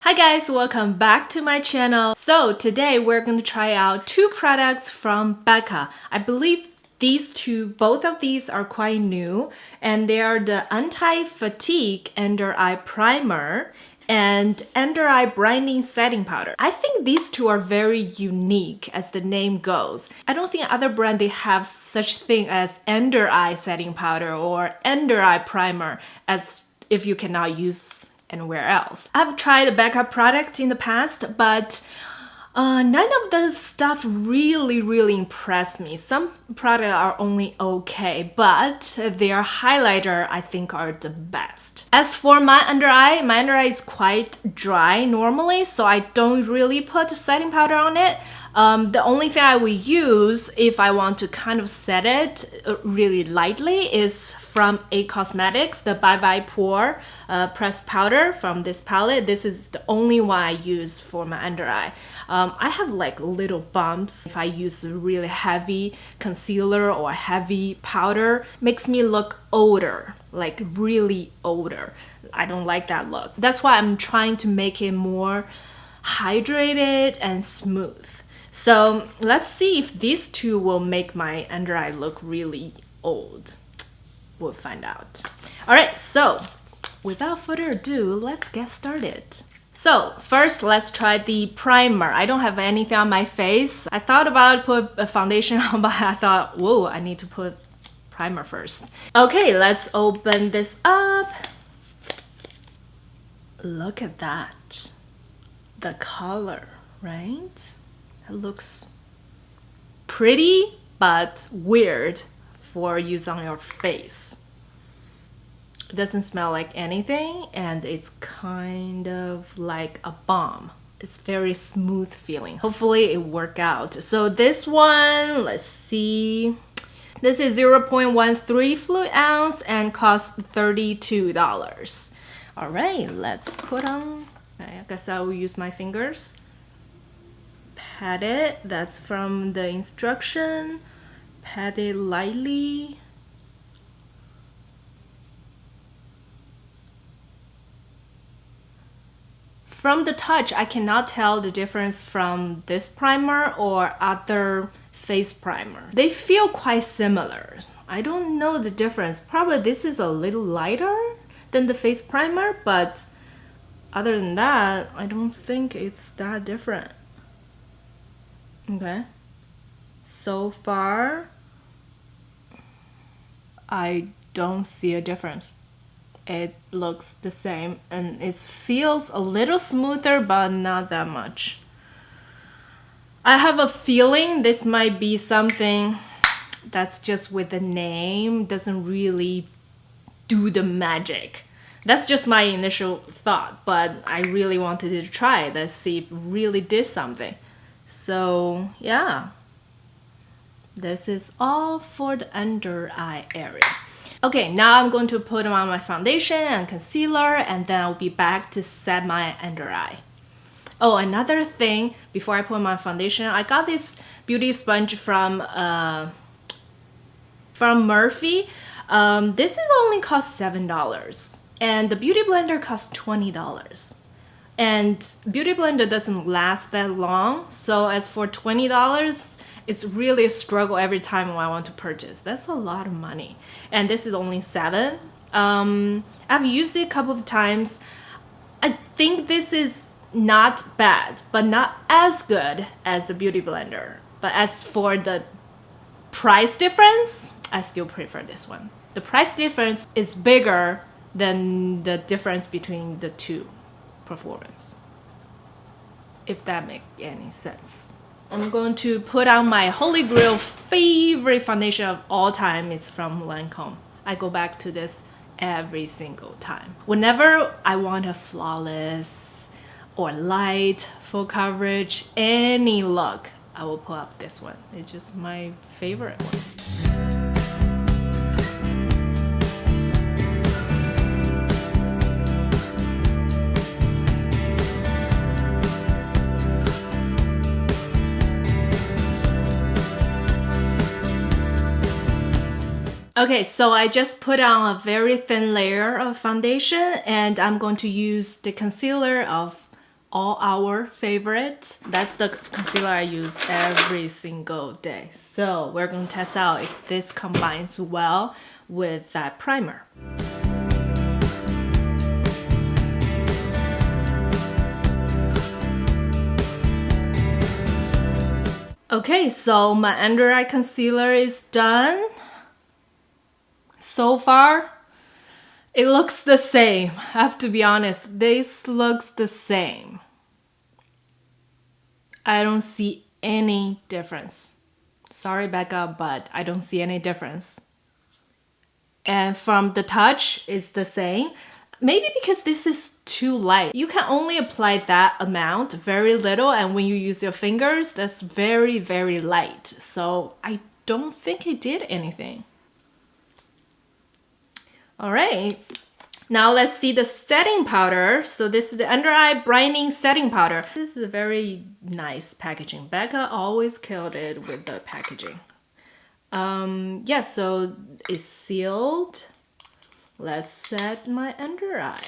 Hi guys, welcome back to my channel. So today we're going to try out two products from BECCA. I believe both of these are quite new, and they are the Anti-Fatigue Under Eye Primer and Under Eye Brightening Setting Powder. I think these two are very unique as the name goes. I don't think other brand they have such thing as under eye setting powder or under eye primer as if you cannot use anywhere else. I've tried a BECCA product in the past, but none of the stuff really impressed me. Some products are only okay, but their highlighter I think are the best. As for my under eye is quite dry normally, so I don't really put setting powder on it. The only thing I will use if I want to kind of set it really lightly is from A Cosmetics, the Bye Bye Pore pressed powder from this palette. This is the only one I use for my under eye. I have like little bumps. If I use a really heavy concealer or heavy powder, makes me look older, like really older. I don't like that look. That's why I'm trying to make it more hydrated and smooth. So let's see if these two will make my under eye look really old. We'll find out. All right, so without further ado, let's get started. So first, let's try the primer. I don't have anything on my face. I thought about put a foundation on, but I thought, whoa, I need to put primer first. Okay, let's open this up. Look at that. The color, right? It looks pretty, but weird for use on your face. It doesn't smell like anything, and it's kind of like a balm. It's very smooth feeling. Hopefully it work out. So this one, let's see. This is 0.13 fluid ounce and costs $32. All right, let's put on. I guess I will use my fingers. Pat it. That's from the instruction. Pat it lightly. From the touch, I cannot tell the difference from this primer or other face primer. They feel quite similar. I don't know the difference. Probably this is a little lighter than the face primer, but other than that, I don't think it's that different. Okay. So far, I don't see a difference. It looks the same, and it feels a little smoother, but not that much. I have a feeling this might be something that's just with the name, doesn't really do the magic. That's just my initial thought, but I really wanted to try it. Let's see if it really did something. So yeah, this is all for the under eye area. Okay, now I'm going to put on my foundation and concealer, and then I'll be back to set my under eye. Oh, another thing, before I put my foundation, I got this beauty sponge from Murphy. This is only cost $7, and the beauty blender costs $20. And beauty blender doesn't last that long, so as for $20, it's really a struggle every time when I want to purchase. That's a lot of money. And this is only $7. I've used it a couple of times. I think this is not bad, but not as good as the beauty blender. But as for the price difference, I still prefer this one. The price difference is bigger than the difference between the two performance, if that makes any sense. I'm going to put on my holy grail favorite foundation of all time. Is from Lancome. I go back to this every single time. Whenever I want a flawless or light, full coverage, any look, I will pull up this one. It's just my favorite one. Okay, so I just put on a very thin layer of foundation, and I'm going to use the concealer of all our favorite. That's the concealer I use every single day. So we're going to test out if this combines well with that primer. Okay, so my under eye concealer is done. So far, it looks the same. I have to be honest, this looks the same. I don't see any difference. Sorry, Becca, but I don't see any difference. And from the touch, it's the same. Maybe because this is too light. You can only apply that amount, very little, and when you use your fingers, that's very, very light. So I don't think it did anything. All right, now let's see the setting powder. So this is the under eye brightening setting powder. This is a very nice packaging. Becca always killed it with the packaging. Yeah, so it's sealed. Let's set my under eye.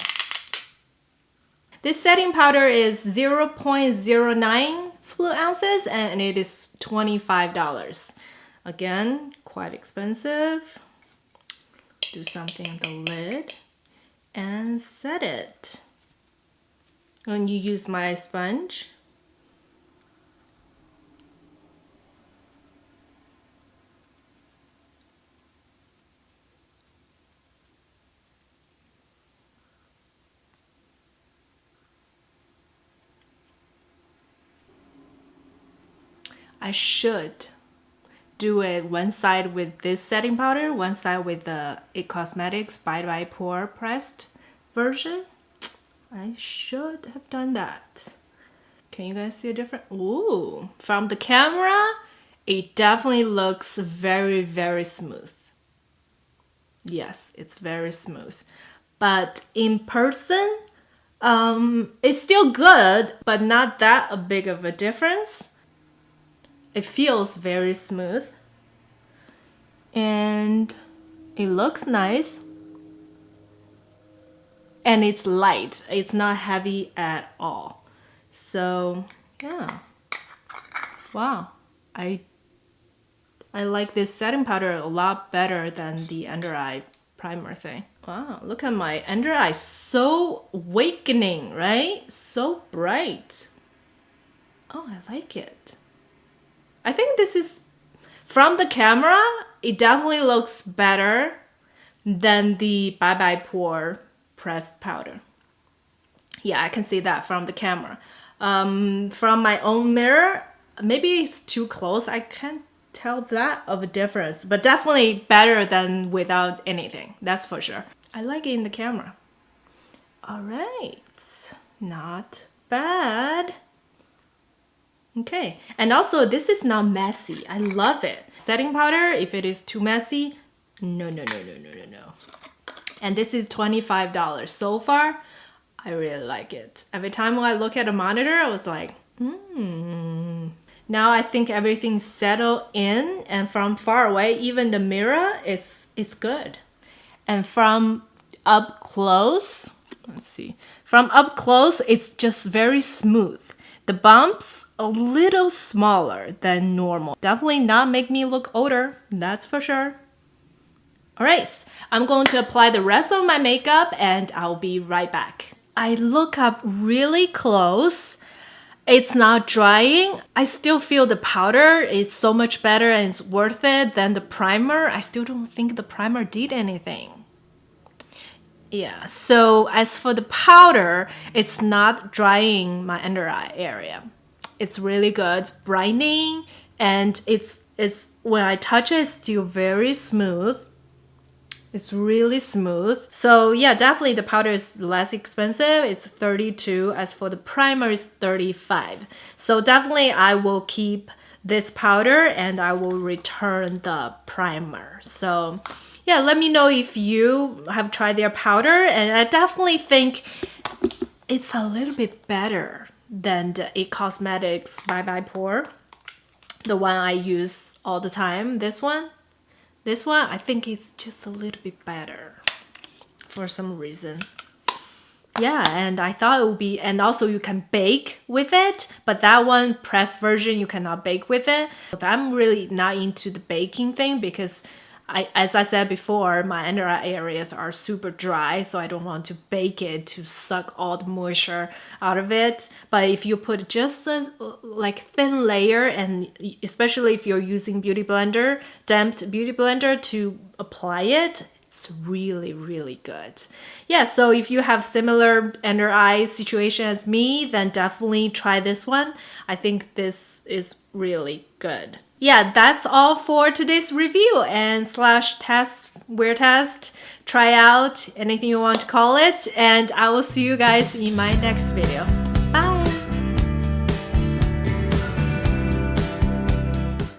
This setting powder is 0.09 fluid ounces and it is $25. Again, quite expensive. Do something on the lid and set it. And you use my sponge. I should do it one side with this setting powder, one side with the It Cosmetics by Pore pressed version. I should have done that. Can you guys see a difference? Ooh, from the camera, it definitely looks very, very smooth. Yes, it's very smooth. But in person, it's still good, but not that big of a difference. It feels very smooth and it looks nice and it's light. It's not heavy at all. So yeah, wow. I like this setting powder a lot better than the under eye primer thing. Wow, look at my under eye, so awakening, right? So bright. Oh, I like it. I think this is, from the camera, it definitely looks better than the Bye Pore pressed powder. Yeah, I can see that from the camera. From my own mirror, maybe it's too close. I can't tell that of a difference, but definitely better than without anything. That's for sure. I like it in the camera. All right, not bad. Okay, and also this is not messy. I love it. Setting powder, if it is too messy, no. And this is $25. So far, I really like it. Every time when I look at a monitor, I was like, Now I think everything's settled in, and from far away, even the mirror is good. And from up close, let's see. From up close, it's just very smooth. The bumps a little smaller than normal. Definitely not make me look older, that's for sure. Alright, I'm going to apply the rest of my makeup and I'll be right back. I look up really close. It's not drying. I still feel the powder is so much better and it's worth it than the primer. I still don't think the primer did anything. Yeah, so as for the powder, it's not drying my under eye area. It's really good, brightening, and it's when I touch it, it's still very smooth. It's really smooth. So yeah, definitely the powder is less expensive. It's $32. As for the primer, it's $35. So definitely I will keep this powder and I will return the primer. So yeah, let me know if you have tried their powder, and I definitely think it's a little bit better than the It Cosmetics Bye Pore, the one I use all the time. This one, I think it's just a little bit better for some reason. Yeah, and I thought it would be, and also you can bake with it, but that one pressed version you cannot bake with it. But I'm really not into the baking thing because as I said before, my under eye areas are super dry, so I don't want to bake it to suck all the moisture out of it. But if you put just a like thin layer, and especially if you're using beauty blender, damped beauty blender to apply it, it's really, really good. Yeah, so if you have similar under eye situation as me, then definitely try this one. I think this is really good. Yeah, that's all for today's review and slash test, wear test, try out, anything you want to call it. And I will see you guys in my next video.